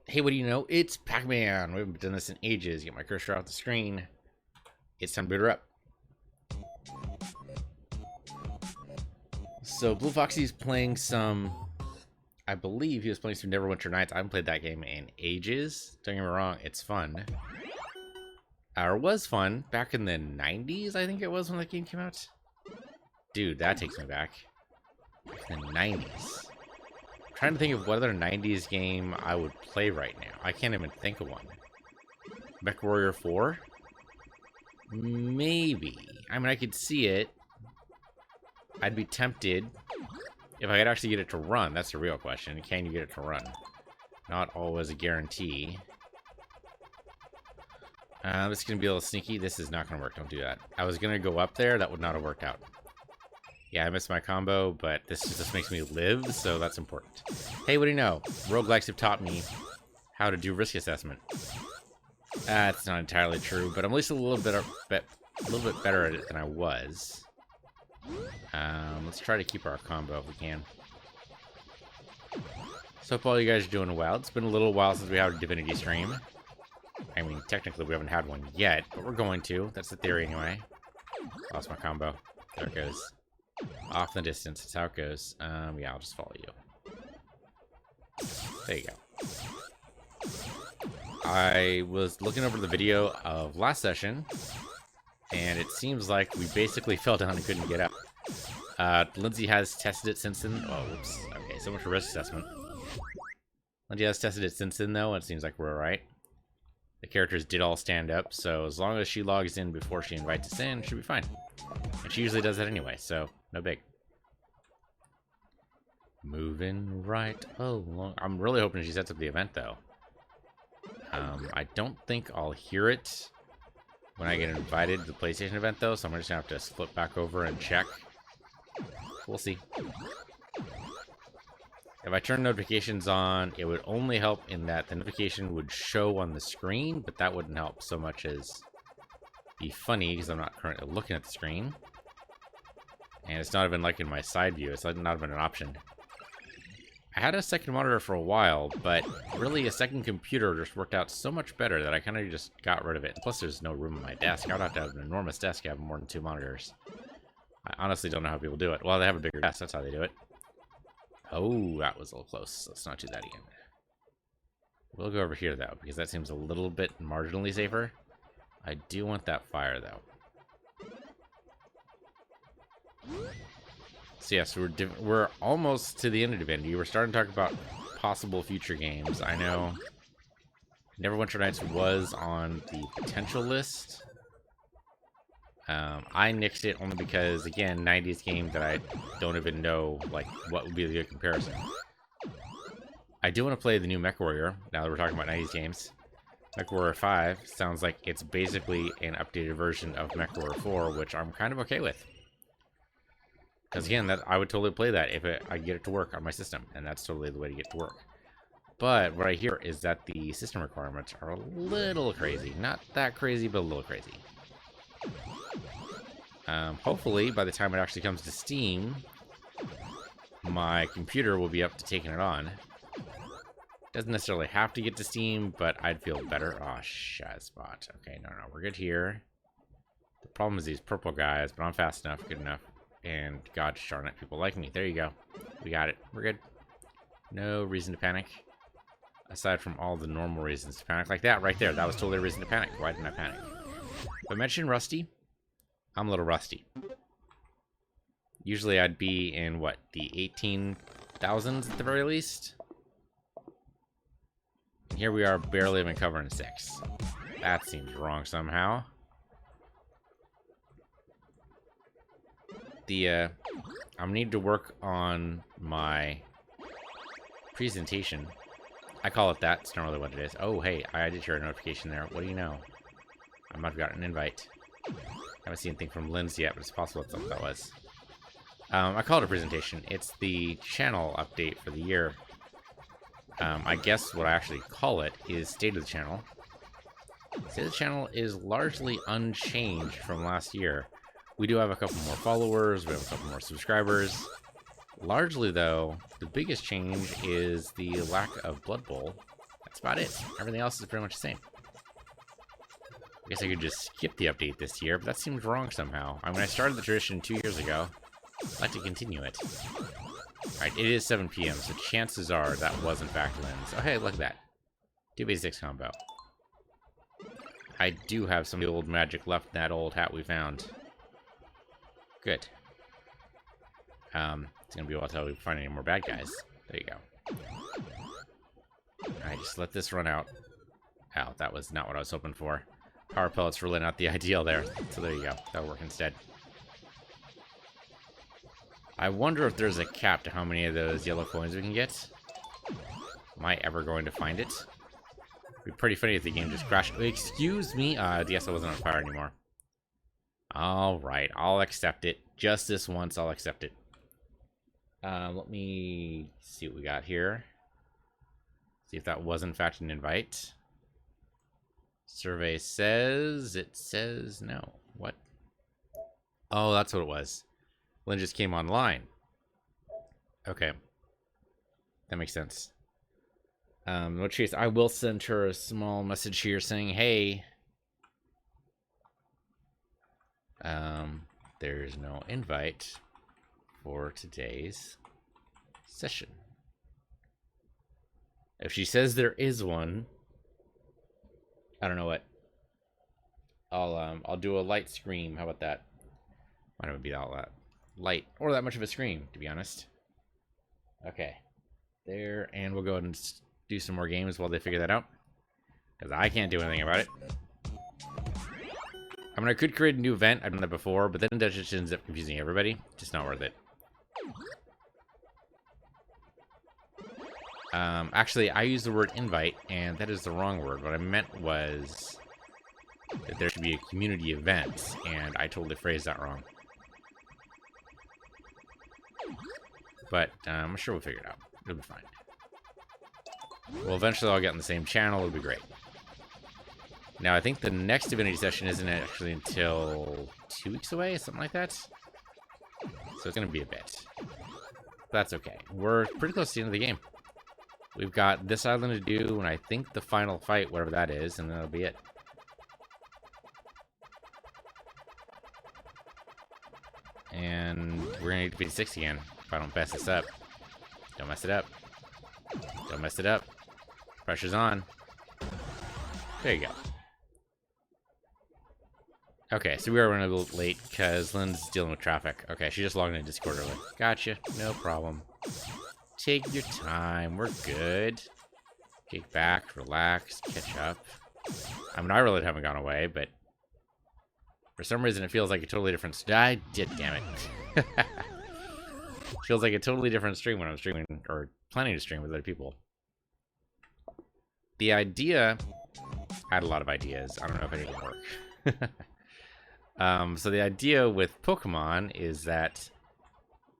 Hey, what do you know? It's Pac-Man. We haven't done this in ages. Get my cursor off the screen. It's time to boot her up. So Blue Foxy's playing some... I believe he was playing some Neverwinter Nights. I haven't played that game in ages. Don't get me wrong, it's fun. Or was fun back in the 90s, I think it was, when that game came out. Dude, that takes me back. The 90s. I'm trying to think of what other 90s game I would play right now. I can't even think of one. Mech Warrior 4? Maybe. I mean, I could see it. I'd be tempted. If I could actually get it to run, that's the real question. Can you get it to run? Not always a guarantee. This is going to be a little sneaky. This is not going to work. Don't do that. I was going to go up there. That would not have worked out. Yeah, I missed my combo, but this just makes me live, so that's important. Hey, what do you know? Roguelikes have taught me how to do risk assessment. That's not entirely true, but I'm at least a little bit better at it than I was. Let's try to keep our combo if we can. So hope all you guys are doing well. It's been a little while since we had a Divinity stream. I mean, technically we haven't had one yet, but we're going to. That's the theory anyway. Lost my combo. There it goes. Off in the distance. That's how it goes. Yeah, I'll just follow you. There you go. I was looking over the video of last session, and it seems like we basically fell down and couldn't get up. Lindsay has tested it since then. Oh, whoops. Okay, so much for risk assessment. Lindsay has tested it since then, though, and it seems like we're alright. The characters did all stand up, so as long as she logs in before she invites us in, she'll be fine. And she usually does that anyway, so no big. Moving right along. I'm really hoping she sets up the event, though. I don't think I'll hear it when I get invited to the PlayStation event, though, so I'm just going to have to flip back over and check. We'll see. If I turn notifications on, it would only help in that the notification would show on the screen, but that wouldn't help so much as be funny, because I'm not currently looking at the screen. And it's not even like in my side view, it's not even an option. I had a second monitor for a while, but really a second computer just worked out so much better that I kind of just got rid of it. Plus there's no room on my desk. I would have to have an enormous desk to have more than 2 monitors. I honestly don't know how people do it. Well, they have a bigger desk, that's how they do it. Oh, that was a little close. Let's not do that again. We'll go over here, though, because that seems a little bit marginally safer. I do want that fire, though. So, yes, we're almost to the end of Divinity. We're starting to talk about possible future games. I know Neverwinter Nights was on the potential list. I nixed it only because, again, 90s game that I don't even know, like, what would be the good comparison. I do want to play the new Mech Warrior, now that we're talking about 90s games. Mech Warrior 5 sounds like it's basically an updated version of Mech Warrior 4, which I'm kind of okay with. Because, again, I would totally play that if I get it to work on my system, and that's totally the way to get it to work. But what I hear is that the system requirements are a little crazy. Not that crazy, but a little crazy. Hopefully, by the time it actually comes to Steam, my computer will be up to taking it on. Doesn't necessarily have to get to Steam, but I'd feel better. Oh, shot spot. Okay, no, we're good here. The problem is these purple guys, but I'm fast enough, good enough. And god darn it, people like me. There you go. We got it. We're good. No reason to panic. Aside from all the normal reasons to panic. Like that right there. That was totally a reason to panic. Why didn't I panic? If I mentioned rusty, I'm a little rusty. Usually I'd be in, what, the 18,000s at the very least? And here we are, barely even covering 6. That seems wrong somehow. I need to work on my presentation. I call it that. It's not really what it is. Oh, hey, I did hear a notification there. What do you know? I might have gotten an invite. I haven't seen anything from Lindsay yet, but it's possible that's what that was. I call it a presentation. It's the channel update for the year. I guess what I actually call it is State of the Channel. State of the Channel is largely unchanged from last year. We do have a couple more followers, we have a couple more subscribers. Largely, though, the biggest change is the lack of Blood Bowl That's about it. Everything else is pretty much the same. I guess I could just skip the update this year, but that seems wrong somehow. I mean, I started the tradition 2 years ago. I'd like to continue it. Alright, it is 7 p.m., so chances are that was in fact Lynn's. Oh, hey, look at that. 2 basics combo. I do have some of the old magic left in that old hat we found. Good. It's gonna be a while until we find any more bad guys. There you go. Alright, just let this run out. Ow, that was not what I was hoping for. Power pellets really not the ideal there. So there you go. That'll work instead. I wonder if there's a cap to how many of those yellow coins we can get. Am I ever going to find it? It'd be pretty funny if the game just crashed. Excuse me. yes, I wasn't on fire anymore. Alright, I'll accept it. Just this once, I'll accept it. Let me see what we got here. See if that was in fact an invite. Survey says... It says no. What? Oh, that's what it was. Lynn just came online. Okay. That makes sense. No chase. I will send her a small message here saying, hey... there's no invite for today's session. If she says there is one, I don't know what. I'll do a light scream. How about that? Might not be all that light or that much of a scream, to be honest. Okay, there, and we'll go ahead and do some more games while they figure that out, because I can't do anything about it. I mean, I could create a new event. I've done that before, but then that just ends up confusing everybody. Just not worth it. Actually, I used the word invite, and that is the wrong word. What I meant was that there should be a community event, and I totally phrased that wrong. But I'm sure we'll figure it out. It'll be fine. Well, eventually I'll get on the same channel. It'll be great. Now, I think the next Divinity session isn't actually until 2 weeks away, something like that. So it's going to be a bit. That's okay. We're pretty close to the end of the game. We've got this island to do, and I think the final fight, whatever that is, and that'll be it. And we're going to need to beat 6 again if I don't mess this up. Don't mess it up. Don't mess it up. Pressure's on. There you go. Okay, so we are running a little late because Lynn's dealing with traffic. Okay, she just logged into Discord early. Gotcha. No problem. Take your time. We're good. Kick back, relax, catch up. I mean, I really haven't gone away, but for some reason it feels like a totally different... damn it. Feels like a totally different stream when I'm streaming, or planning to stream with other people. The idea... I had a lot of ideas. I don't know if any of them work. So the idea with Pokemon is that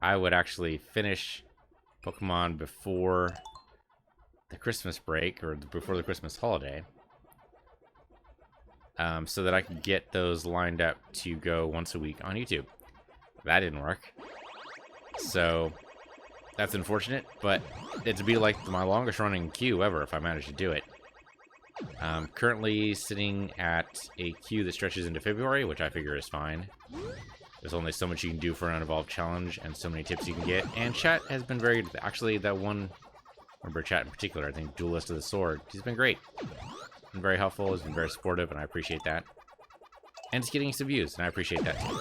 I would actually finish Pokemon before the Christmas break, or before the Christmas holiday, so that I could get those lined up to go once a week on YouTube. That didn't work. So that's unfortunate, but it'd be like my longest running queue ever if I managed to do it. Currently sitting at a queue that stretches into February, which I figure is fine. There's only so much you can do for an uninvolved challenge, and so many tips you can get. And chat has been very good. Actually, that one member chat in particular, I think Duelist of the Sword, he's been great. Been very helpful, he's been very supportive, and I appreciate that. And it's getting some views, and I appreciate that too.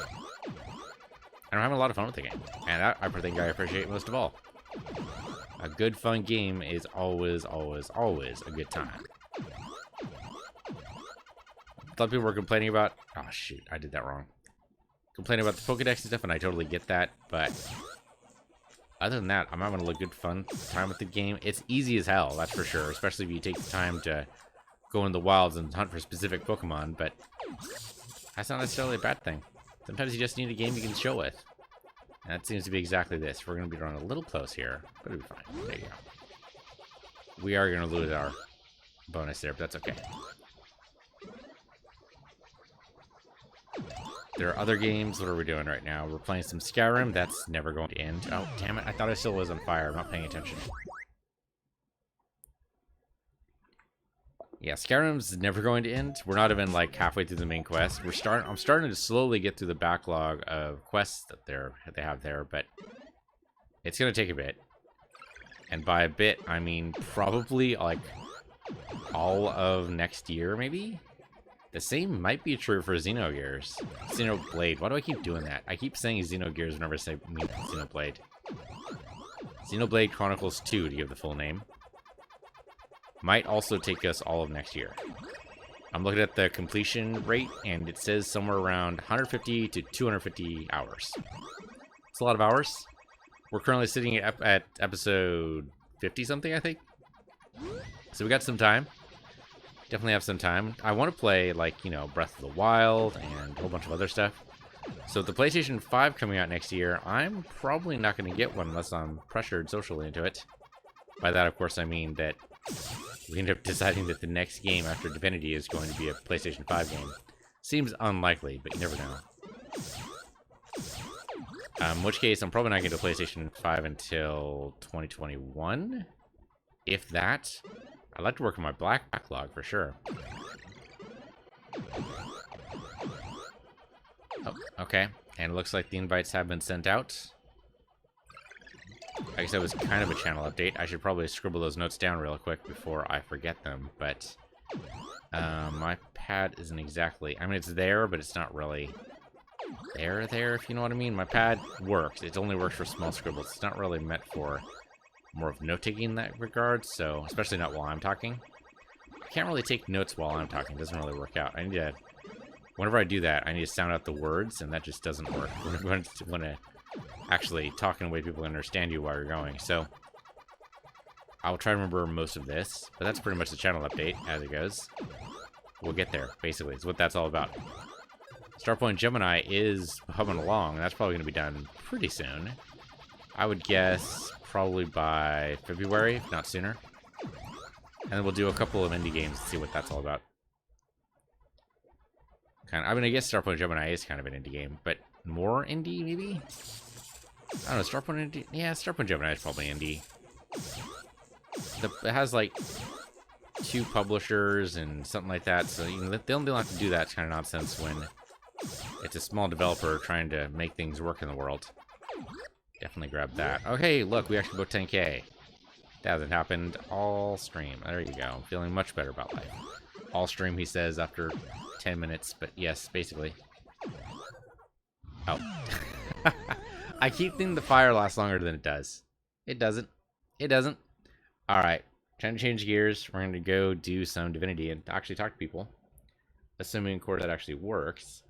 And I'm having a lot of fun with the game, and that I think I appreciate most of all. A good, fun game is always, always, always a good time. A lot of people were complaining about... Oh, shoot. I did that wrong. Complaining about the Pokedex and stuff, and I totally get that, but... Other than that, I'm having a good fun time with the game. It's easy as hell, that's for sure. Especially if you take the time to go in the wilds and hunt for specific Pokemon, but... That's not necessarily a bad thing. Sometimes you just need a game you can chill with. And that seems to be exactly this. We're going to be running a little close here, but it'll be fine. There you go. We are going to lose our bonus there, but that's okay. There are other games. What are we doing right now? We're playing some Skyrim. That's never going to end. Oh, damn it. I thought I still was on fire. I'm not paying attention. Yeah, Skyrim's never going to end. We're not even like halfway through the main quest. I'm starting to slowly get through the backlog of quests that they have there, but it's gonna take a bit. And by a bit, I mean probably like all of next year, maybe? The same might be true for Xenogears. Xenoblade. Why do I keep doing that? I keep saying Xenogears whenever I say Xenoblade. Xenoblade Chronicles 2, to give the full name. Might also take us all of next year. I'm looking at the completion rate, and it says somewhere around 150 to 250 hours. It's a lot of hours. We're currently sitting at episode 50-something, I think. So we got some time. Definitely have some time. I want to play, like, you know, Breath of the Wild and a whole bunch of other stuff. So with the PlayStation 5 coming out next year, I'm probably not going to get one unless I'm pressured socially into it. By that, of course, I mean that we end up deciding that the next game after Divinity is going to be a PlayStation 5 game. Seems unlikely, but you never know. In which case, I'm probably not going to PlayStation 5 until 2021. If that. I'd like to work on my backlog for sure. Oh, okay. And it looks like the invites have been sent out. I guess that was kind of a channel update. I should probably scribble those notes down real quick before I forget them, but my pad isn't exactly... I mean, it's there, but it's not really there, if you know what I mean. My pad works. It only works for small scribbles. It's not really meant for more of note-taking in that regard, so especially not while I'm talking. I can't really take notes while I'm talking. It doesn't really work out. I need to... Whenever I do that, I need to sound out the words, and that just doesn't work. When to actually talk in a way people understand you while you're going. So I'll try to remember most of this, but that's pretty much the channel update as it goes. We'll get there, basically. It's what that's all about. Starpoint Gemini is humming along, and that's probably going to be done pretty soon. I would guess probably by February, if not sooner. And then we'll do a couple of indie games to see what that's all about. I mean, I guess Starpoint Gemini is kind of an indie game, but more indie, maybe? I don't know, Starpoint indie? Yeah, Starpoint Gemini is probably indie. It has, like, 2 publishers and something like that, so you know, they don't have to do that kind of nonsense when it's a small developer trying to make things work in the world. Definitely grab that. Okay, look, we actually broke 10K. That hasn't happened all stream. There you go. I'm feeling much better about life. All stream, he says, after 10 minutes, but yes, basically. Oh. I keep thinking the fire lasts longer than it does. It doesn't. It doesn't. Alright. Trying to change gears. We're going to go do some Divinity and actually talk to people. Assuming, of course, that actually works.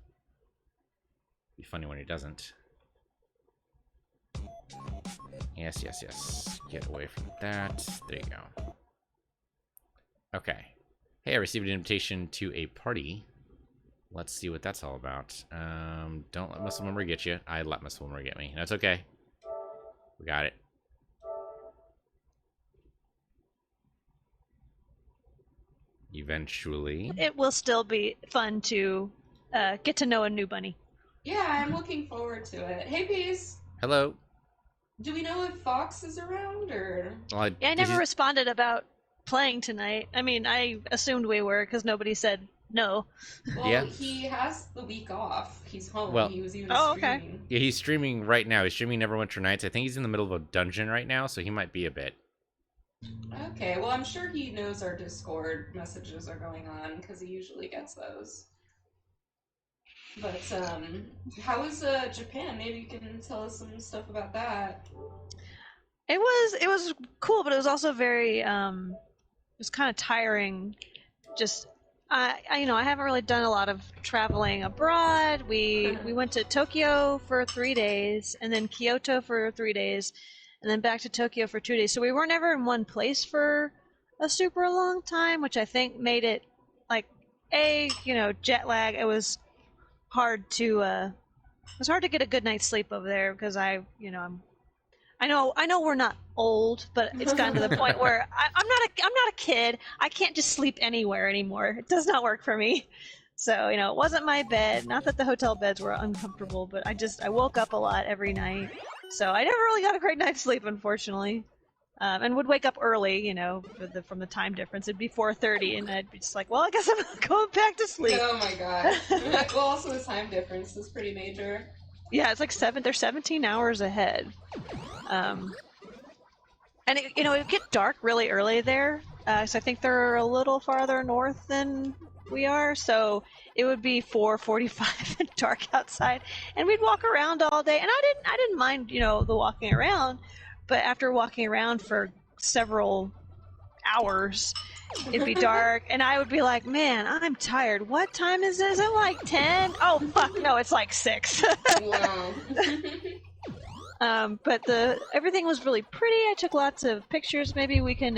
Be funny when it doesn't. Yes, yes, yes. Get away from that. There you go. Okay. Hey, I received an invitation to a party. Let's see what that's all about. Don't let muscle memory get you. I let muscle memory get me. That's okay. We got it. Eventually. It will still be fun to get to know a new bunny. Yeah, I'm looking forward to it. Hey, Peace. Hello. Do we know if Fox is around, or...? Well, I never responded about playing tonight. I mean, I assumed we were, because nobody said no. Well, yeah. He has the week off. He's home. Well, he was even okay. streaming. Yeah, he's streaming right now. He's streaming Neverwinter Nights. I think he's in the middle of a dungeon right now, so he might be a bit. Okay, well, I'm sure he knows our Discord messages are going on, because he usually gets those. But, how is Japan? Maybe you can tell us some stuff about that. It was cool, but it was also very, it was kind of tiring. Just, I haven't really done a lot of traveling abroad. We went to Tokyo for 3 days, and then Kyoto for 3 days, and then back to Tokyo for 2 days. So we weren't ever in one place for a super long time, which I think made it, like, jet lag. It was hard to get a good night's sleep over there, because I know we're not old, but it's gotten to the point where I'm not a kid. I can't just sleep anywhere anymore. It does not work for me. So, it wasn't my bed. Not that the hotel beds were uncomfortable, but I woke up a lot every night. So I never really got a great night's sleep, unfortunately. and would wake up early, from the time difference. It'd be 4:30, and I'd be just like, well, I guess I'm going back to sleep. Oh my god. Well, also the time difference is pretty major. Yeah, it's like they're 17 hours ahead. And it would get dark really early there. So I think they're a little farther north than we are. So it would be 4:45 and dark outside, and we'd walk around all day. And I didn't mind, the walking around. But after walking around for several hours, it'd be dark, and I would be like, man, I'm tired. What time is it? Is it like 10? Oh, fuck, no, it's like 6. Wow. But everything was really pretty. I took lots of pictures. Maybe we can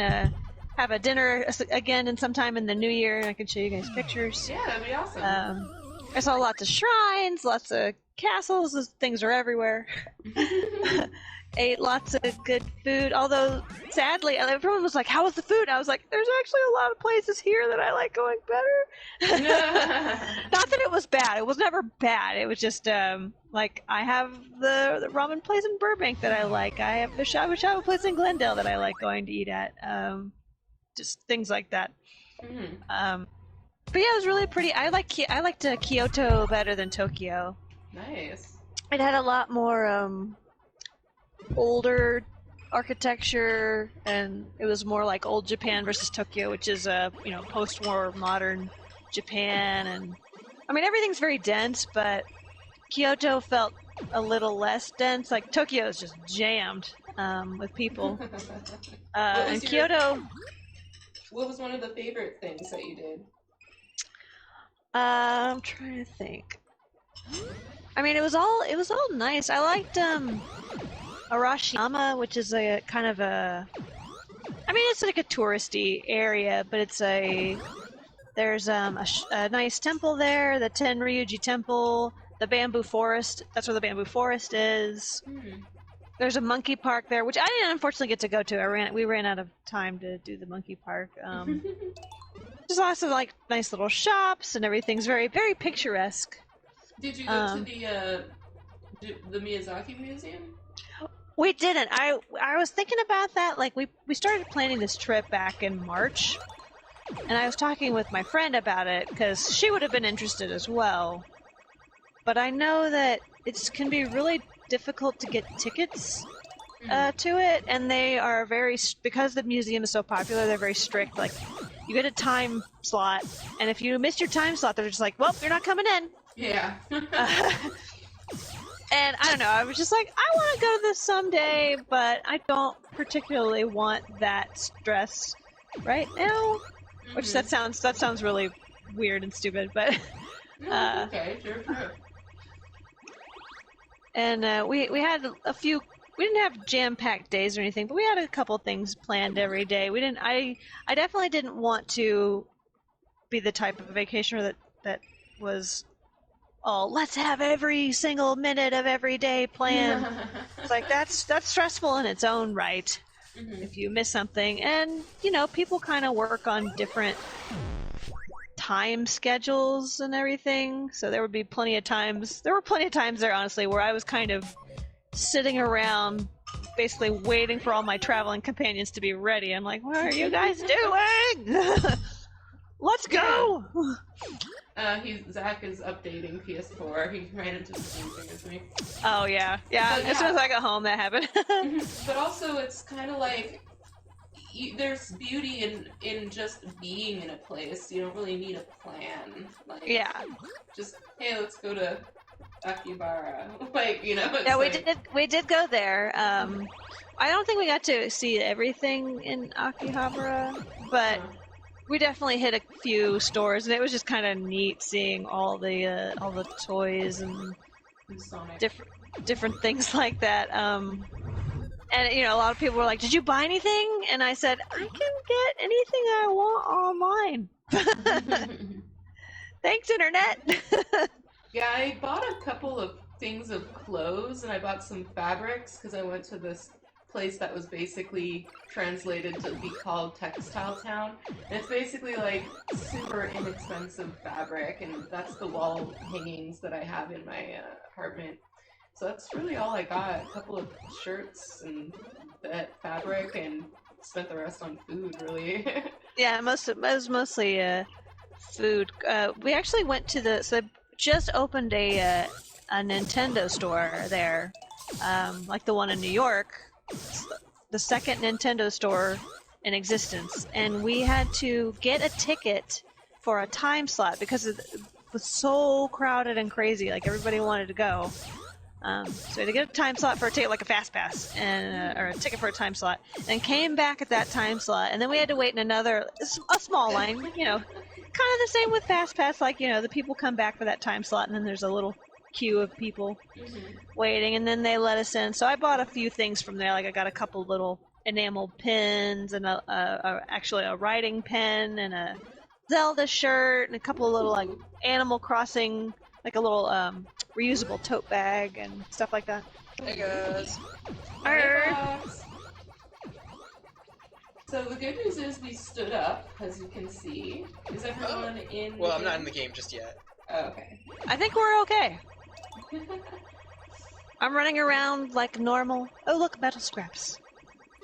have a dinner again in sometime in the new year, and I can show you guys pictures. Yeah, that'd be awesome. I saw lots of shrines, lots of castles. Those things are everywhere. Ate lots of good food, although sadly everyone was like, how was the food? I was like, there's actually a lot of places here that I like going better. Not that it was bad. It was never bad. It was just like, I have the ramen place in Burbank that I like. I have the shabu shabu place in Glendale that I like going to eat at. Just things like that. Mm-hmm. But yeah, it was really pretty. I liked Kyoto better than Tokyo. Nice. It had a lot more older architecture, and it was more like old Japan versus Tokyo, which is post-war modern Japan. And I mean, everything's very dense, but Kyoto felt a little less dense. Like Tokyo is just jammed with people. And Kyoto. What was one of the favorite things that you did? I'm trying to think. I mean, it was all nice. I liked Arashiyama, which is a kind of it's like a touristy area, but there's a nice temple there, the Tenryuji Temple, the bamboo forest. That's where the bamboo forest is. There's a monkey park there, which I didn't unfortunately get to go to. We ran out of time to do the monkey park. There's lots of like nice little shops, and everything's very, very picturesque. Did you go to the Miyazaki Museum? We didn't. I was thinking about that. Like we started planning this trip back in March, and I was talking with my friend about it because she would have been interested as well. But I know that it can be really difficult to get tickets to it, and they are because the museum is so popular. They're very strict. Like you get a time slot, and if you miss your time slot, they're just like, "Well, you're not coming in." Yeah. And I don't know, I was just like, I want to go to this someday, but I don't particularly want that stress right now. Which that sounds really weird and stupid, but okay, sure. And we had a few. We didn't have jam-packed days or anything, but we had a couple things planned every day. We didn't. I definitely didn't want to be the type of vacationer that was, oh, let's have every single minute of every day planned. It's like that's stressful in its own right. If you miss something, and people kind of work on different time schedules and everything. So there would be plenty of times. There were plenty of times there, honestly, where I was kind of sitting around, basically waiting for all my traveling companions to be ready. I'm like, what are you guys doing? Let's go! Zach is updating PS4. He ran into the same thing as me. Oh, yeah. Yeah, as soon as I got home, that happened. But also, it's kind of like, there's beauty in just being in a place. You don't really need a plan. Like, yeah. Just, hey, let's go to Akihabara. Yeah, we did go there. I don't think we got to see everything in Akihabara, but we definitely hit a few stores, and it was just kind of neat seeing all the toys and different things like that. And a lot of people were like, "Did you buy anything?" And I said, "I can get anything I want online." Thanks, internet. Yeah, I bought a couple of things of clothes, and I bought some fabrics because I went to this place that was basically translated to be called Textile Town. And it's basically like super inexpensive fabric, and that's the wall hangings that I have in my apartment. So that's really all I got. A couple of shirts and that fabric and spent the rest on food, really. Yeah, it was mostly food. We actually went to so they just opened a Nintendo store there, like the one in New York. It's the second Nintendo store in existence, and we had to get a ticket for a time slot because it was so crowded and crazy. Like everybody wanted to go. So we had to get a time slot for a ticket, like a fast pass, and or a ticket for a time slot, and came back at that time slot, and then we had to wait in a small line, kind of the same with fast pass, like the people come back for that time slot, and then there's a little queue of people waiting, and then they let us in. So I bought a few things from there, like I got a couple little enamel pins and actually a writing pen and a Zelda shirt and a couple of little like Animal Crossing, like a little reusable tote bag and stuff like that. Hey guys. So the good news is we stood up, as you can see. Is everyone in? Well, I'm not in the game just yet. Oh, okay. I think we're okay. I'm running around like normal. Oh, look, metal scraps.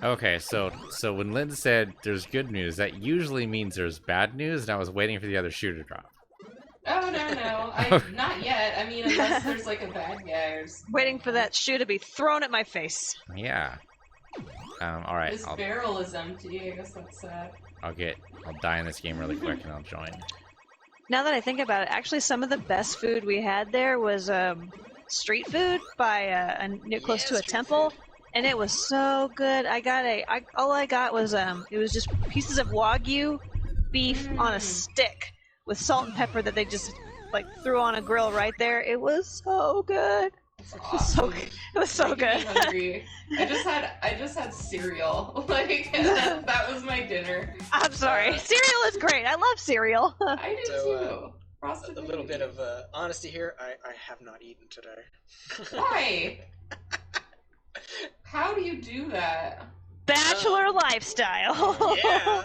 Okay, so when Lynn said there's good news, that usually means there's bad news, and I was waiting for the other shoe to drop. Oh, no. Not yet. I mean, unless there's like a bad guy or something. Waiting for that shoe to be thrown at my face. Yeah. All right. This barrel is empty. I guess that's sad. I'll die in this game really quick, and I'll join. Now that I think about it, actually some of the best food we had there was street food by close to a temple. Food. And it was so good. All I got was it was just pieces of Wagyu beef on a stick with salt and pepper that they just like threw on a grill right there. It was so good. Awesome. It was so good. Making me hungry. I just had cereal. Like that was my dinner. I'm sorry. Cereal is great. I love cereal. I do too. A Frosted little Flakes. bit of honesty here. I have not eaten today. Why? How do you do that? Bachelor lifestyle. Yeah.